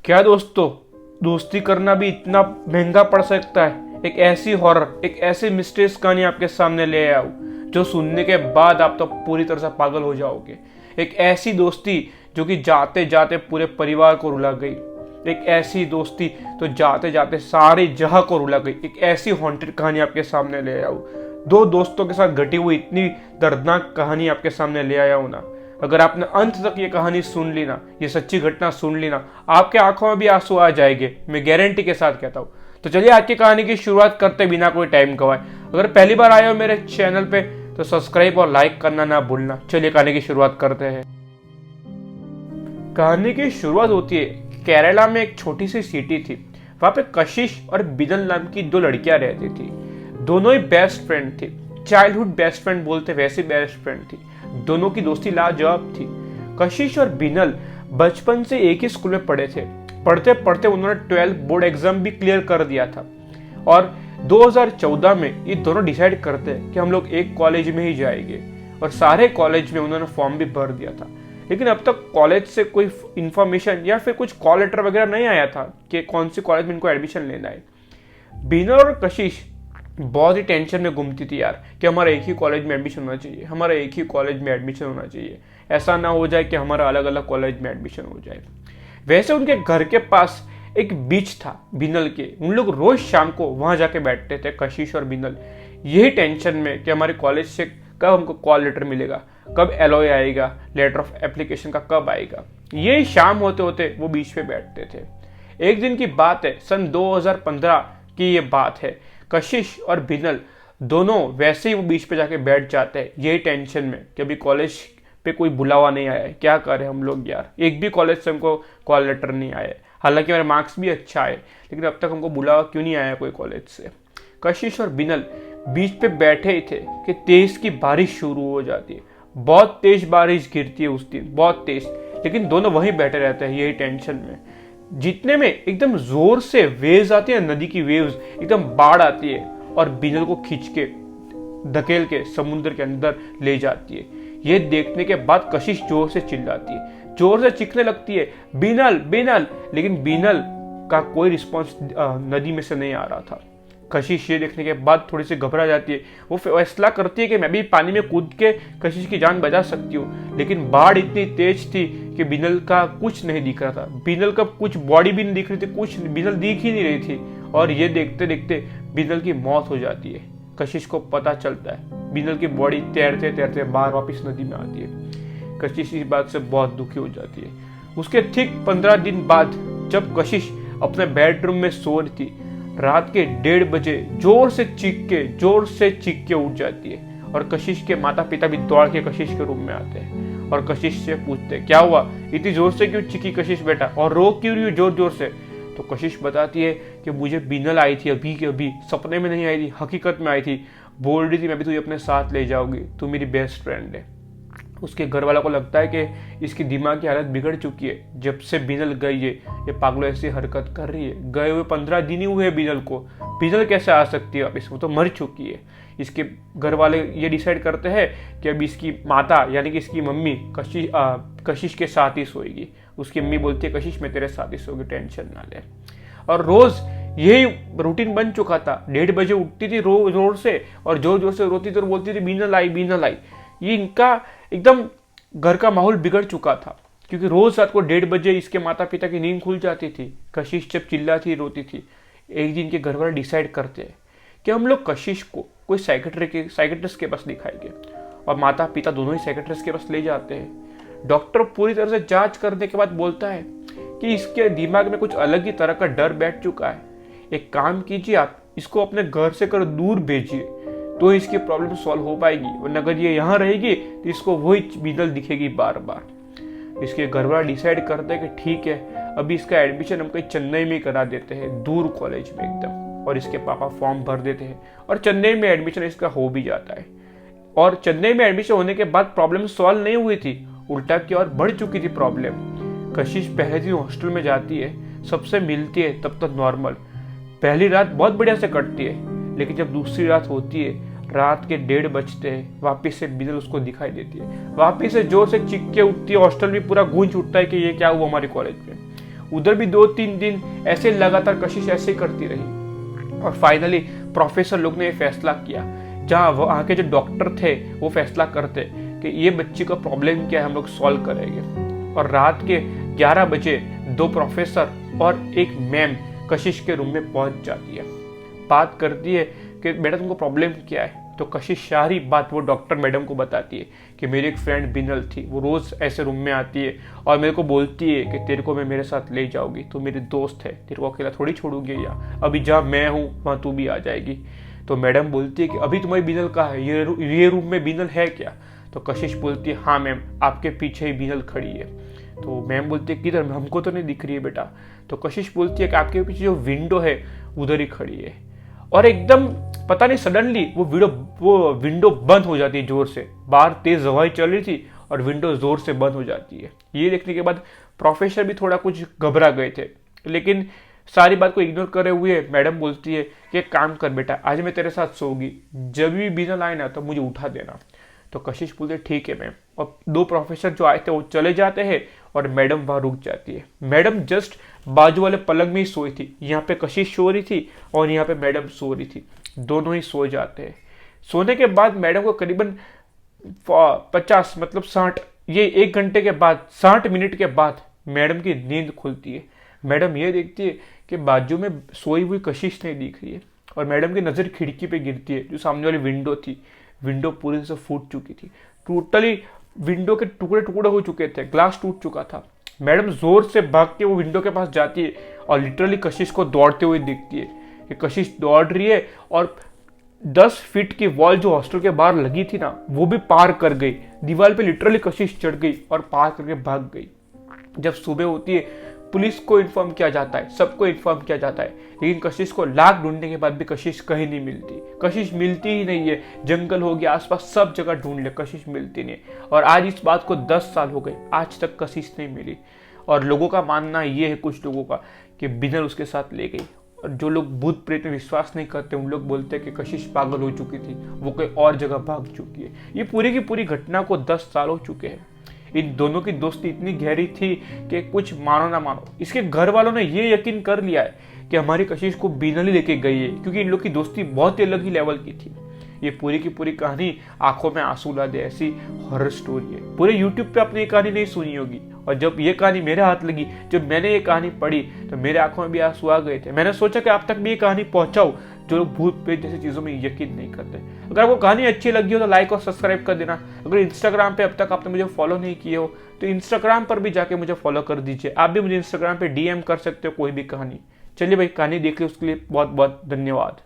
क्या दोस्तों, दोस्ती करना भी इतना महंगा पड़ सकता है। एक ऐसी हॉरर, एक ऐसी मिस्ट्रीज कहानी आपके सामने ले आया हूं जो सुनने के बाद आप तो पूरी तरह से पागल हो जाओगे। एक ऐसी दोस्ती जो कि जाते जाते पूरे परिवार को रुला गई। एक ऐसी दोस्ती तो जाते जाते सारी जगह को रुला गई। एक ऐसी हॉन्टेड कहानी आपके सामने ले आया हूं। दो दोस्तों के साथ घटी हुई इतनी दर्दनाक कहानी आपके सामने ले आया हूं ना। अगर आपने अंत तक ये कहानी सुन ली ना, ये सच्ची घटना सुन ली ना, आपके आंखों में भी आंसू आ जाएंगे, मैं गारंटी के साथ कहता हूं। तो चलिए आज की कहानी की शुरुआत करते बिना कोई टाइम गवाए। अगर पहली बार आए हो मेरे चैनल पे तो सब्सक्राइब और लाइक करना ना भूलना। चलिए कहानी की शुरुआत करते हैं। कहानी की शुरुआत होती है केरला में एक छोटी सी सिटी थी। वहां पे कशिश और बिदल नाम की दो लड़कियां रहती थी। दोनों ही बेस्ट फ्रेंड थी, चाइल्डहुड बेस्ट फ्रेंड बोलते वैसी बेस्ट फ्रेंड थी। दोनों की दोस्ती लाजवाब थी। कशिश और बिनल बचपन से एक ही स्कूल में पढ़े थे। पढ़ते पढ़ते उन्होंने 12 बोर्ड एग्जाम भी क्लियर कर दिया था और 2014 में ये दोनों डिसाइड करते हैं कि हम लोग एक कॉलेज में ही जाएंगे और सारे कॉलेज में उन्होंने फॉर्म भी भर दिया था। लेकिन अब तक कॉलेज से कोई इंफॉर्मेशन या फिर कुछ कॉल लेटर वगैरह नहीं आया था कि कौन सी कॉलेज में इनको एडमिशन लेना है। बिनल और कशिश बहुत ही टेंशन में घूमती थी यार कि हमारा एक ही कॉलेज में एडमिशन होना चाहिए, हमारा एक ही कॉलेज में एडमिशन होना चाहिए। ऐसा ना हो जाए कि हमारा अलग अलग कॉलेज में एडमिशन हो जाए। वैसे उनके घर के पास एक बीच था बिनल के। उन लोग रोज शाम को वहां जाके बैठते थे कशिश और बिनल, यही टेंशन में कि हमारे कॉलेज से कब हमको कॉल लेटर मिलेगा, कब एलओए आएगा, लेटर ऑफ एप्लीकेशन का कब आएगा। यही शाम होते होते वो बीच पे बैठते थे। एक दिन की बात है, सन 2015 की ये बात है। कशिश और बिनल दोनों वैसे ही वो बीच पे जाके बैठ जाते हैं यही टेंशन में कि अभी कॉलेज पे कोई बुलावा नहीं आया है, क्या करें हम लोग यार। एक भी कॉलेज से हमको कॉल लेटर नहीं आया है, हालांकि हमारे मार्क्स भी अच्छा है, लेकिन अब तक हमको बुलावा क्यों नहीं आया कोई कॉलेज से। कशिश और बिनल बीच पे बैठे ही थे कि तेज की बारिश शुरू हो जाती है। बहुत तेज बारिश गिरती है उस दिन, बहुत तेज, लेकिन दोनों वहीं बैठे रहते हैं यही टेंशन में। जितने में एकदम जोर से वेव्स आती है, नदी की वेव्स, एकदम बाढ़ आती है और बिनल को खींच के धकेल के समुद्र के अंदर ले जाती है। ये देखने के बाद कशिश जोर से चिल्लाती है, जोर से चीखने लगती है, बिनल बिनल। लेकिन बिनल का कोई रिस्पॉन्स नदी में से नहीं आ रहा था। कशिश ये देखने के बाद थोड़ी सी घबरा जाती है। वो फैसला करती है कि मैं भी पानी में कूद के कशिश की जान बचा सकती हूँ, लेकिन बाढ़ इतनी तेज थी कि बिनल का कुछ नहीं दिख रहा था। बिनल का कुछ बॉडी भी नहीं दिख रही थी, कुछ बिनल दिख ही नहीं रही थी। और ये देखते देखते बिनल की मौत हो जाती है। कशिश को पता चलता है, बिनल की बॉडी तैरते तैरते बाहर वापिस नदी में आती है। कशिश इस बात से बहुत दुखी हो जाती है। उसके ठीक 15 दिन बाद जब कशिश अपने बेडरूम में सो रही थी, रात के 1:30 बजे जोर से चीख के उठ जाती है और कशिश के माता पिता भी दौड़ के कशिश के रूम में आते हैं और कशिश से पूछते हैं, क्या हुआ, इतनी जोर से क्यों चीखी कशिश बेटा, और रो क्यों रही हो जोर जोर से। तो कशिश बताती है कि मुझे बिनल आई थी अभी के अभी, सपने में नहीं आई थी, हकीकत में आई थी, बोल रही थी मैं भी तुझे अपने साथ ले जाऊंगी, तू मेरी बेस्ट फ्रेंड है। उसके घर वालों को लगता है कि इसकी दिमाग की हालत बिगड़ चुकी है, जब से बिनल गई है ये पागलों ऐसी हरकत कर रही है। गए हुए 15 दिन ही हुए बिनल को, बिनल कैसे आ सकती है वापिस, वो तो मर चुकी है। इसके घर वाले ये डिसाइड करते हैं कि अब इसकी माता यानी कि इसकी मम्मी कशिश के साथ ही सोएगी। उसकी मम्मी बोलती है, कशिश मैं तेरे साथ ही सोगी, टेंशन ना ले। और रोज यही रूटीन बन चुका था। 1:30 बजे उठती थी जोर से और जोर जोर से रोती थी और बोलती थी बिनल आई बिनल आई। ये इनका एकदम घर का माहौल बिगड़ चुका था, क्योंकि रोज रात को 1:30 बजे इसके माता पिता की नींद खुल जाती थी। कशिश जब चिल्लाती रोती थी। एक दिन के घर वाले डिसाइड करते हैं कि हम लोग कशिश को कोई साइकेट्रिस्ट के पास दिखाएंगे, और माता पिता दोनों ही साइकेट्रिस्ट के पास ले जाते हैं। डॉक्टर पूरी तरह से जांच करने के बाद बोलता है कि इसके दिमाग में कुछ अलग ही तरह का डर बैठ चुका है। एक काम कीजिए, आप इसको अपने घर से कर दूर भेजिए तो इसकी प्रॉब्लम सॉल्व हो पाएगी, वरना अगर ये यहाँ रहेगी तो इसको वही बिनल दिखेगी बार बार। इसके घर वाले डिसाइड करते हैं कि ठीक है, अभी इसका एडमिशन हम कहीं चेन्नई में करा देते हैं, दूर कॉलेज में एकदम। और इसके पापा फॉर्म भर देते हैं और चेन्नई में एडमिशन इसका हो भी जाता है। और चेन्नई में एडमिशन होने के बाद प्रॉब्लम सॉल्व नहीं हुई थी, उल्टा की ओर बढ़ चुकी थी प्रॉब्लम। कशिश पहले दिन हॉस्टल में जाती है, सबसे मिलती है, तब तक नॉर्मल। पहली रात बहुत बढ़िया से कटती है, लेकिन जब दूसरी रात होती है, रात के 1:30 बजते हैं, वापिस से बिनल उसको दिखाई देती है। वापिस से जोर से चीख के उठती है, हॉस्टल भी पूरा गूंज उठता है कि ये क्या हुआ हमारे कॉलेज में। उधर भी 2-3 दिन ऐसे लगातार कशिश ऐसे करती रही। और फाइनली प्रोफेसर लोग ने ये फैसला किया, जहाँ वहाँ के जो डॉक्टर थे वो फैसला करते कि ये बच्ची का प्रॉब्लम क्या है, हम लोग सॉल्व करेंगे। और रात के 11 बजे 2 प्रोफेसर और एक मैम कशिश के रूम में पहुंच जाती है। बात करती है कि बेटा तुमको प्रॉब्लम क्या है। तो कशिश सारी बात वो डॉक्टर मैडम को बताती है कि मेरी एक फ्रेंड बिनल थी, वो रोज़ ऐसे रूम में आती है और मेरे को बोलती है कि तेरे को मैं मेरे साथ ले जाऊँगी, तो मेरी दोस्त है, तेरे को अकेला थोड़ी छोड़ूंगी, या अभी जहाँ मैं हूँ वहाँ तू भी आ जाएगी। तो मैडम बोलती है कि अभी तुम्हारी बिनल कहाँ है, ये रूम में बिनल है क्या। तो कशिश बोलती है हाँ मैम, आपके पीछे ही बिनल खड़ी है। तो मैम बोलती है किधर, हमको तो नहीं दिख रही है बेटा। तो कशिश बोलती है कि आपके पीछे जो विंडो है उधर ही खड़ी है। और एकदम पता नहीं सडनली वो विंडो बंद हो जाती है जोर से। बाहर तेज हवाएं चल रही थी और विंडो जोर से बंद हो जाती है। ये देखने के बाद प्रोफेसर भी थोड़ा कुछ घबरा गए थे, लेकिन सारी बात को इग्नोर करे हुए मैडम बोलती है कि एक काम कर बेटा, आज मैं तेरे साथ सोऊंगी, जब भी बिनल आए ना तो मुझे उठा देना। तो कशिश बोलते ठीक है मैम। और 2 प्रोफेसर जो आए थे वो चले जाते हैं और मैडम वहां रुक जाती है। मैडम जस्ट बाजू वाले पलंग में ही सोई थी, यहाँ पे कशिश सो रही थी और यहाँ पे मैडम सो रही थी, दोनों ही सो जाते हैं। सोने के बाद मैडम को करीबन 50 मतलब 60 ये 1 घंटे के बाद 60 मिनट के बाद मैडम की नींद खुलती है। मैडम ये देखती है कि बाजू में सोई हुई कशिश नहीं दिख रही है और मैडम की नज़र खिड़की पे गिरती है जो सामने वाली विंडो थी। विंडो पूरी से फूट चुकी थी, टोटली विंडो के टुकड़े टुकड़े हो चुके थे, ग्लास टूट चुका था। मैडम जोर से भाग के वो विंडो के पास जाती है और लिटरली कशिश को दौड़ते हुए दिखती है कि कशिश दौड़ रही है और 10 फीट की वॉल जो हॉस्टल के बाहर लगी थी ना वो भी पार कर गई। दीवार पे लिटरली कशिश चढ़ गई और पार करके भाग गई। जब सुबह होती है पुलिस को इन्फॉर्म किया जाता है, सबको इन्फॉर्म किया जाता है, लेकिन कशिश को लाख ढूंढने के बाद भी कशिश कहीं नहीं मिलती। कशिश मिलती ही नहीं है, जंगल हो गया, आसपास सब जगह ढूंढ ले, कशिश मिलती नहीं। और आज इस बात को 10 साल हो गए, आज तक कशिश नहीं मिली। और लोगों का मानना ये है, कुछ लोगों का, कि बिनल उसके साथ ले गई। और जो लोग भूत प्रेत में विश्वास नहीं करते उन लोग बोलते हैं कि कशिश पागल हो चुकी थी, वो कोई और जगह भाग चुकी है। ये पूरी की पूरी घटना को 10 साल हो चुके हैं। इन दोनों की दोस्ती इतनी गहरी थी कि कुछ मानो ना मानो, इसके घर वालों ने ये यकीन कर लिया है कि हमारी कशिश को बिनल ही लेके गई है, क्योंकि इन लोग की दोस्ती बहुत ही अलग ही लेवल की थी। ये पूरी की पूरी कहानी आंखों में आंसू ला दे ऐसी हॉरर स्टोरी है। पूरे यूट्यूब पे आपने ये कहानी नहीं सुनी होगी, और जब ये कहानी मेरे हाथ लगी, जब मैंने ये कहानी पढ़ी तो मेरे आंखों में भी आंसू आ गए थे। मैंने सोचा कि आप तक भी ये कहानी पहुंचाऊं जो लोग भूत प्रेत जैसी चीजों में यकीन नहीं करते। अगर आपको कहानी अच्छी लगी हो तो लाइक और सब्सक्राइब कर देना। अगर इंस्टाग्राम पे अब तक आपने मुझे फॉलो नहीं किए हो तो इंस्टाग्राम पर भी जाके मुझे फॉलो कर दीजिए। आप भी मुझे इंस्टाग्राम पे DM कर सकते हो कोई भी कहानी। चलिए भाई, कहानी देख ली, उसके लिए बहुत बहुत धन्यवाद।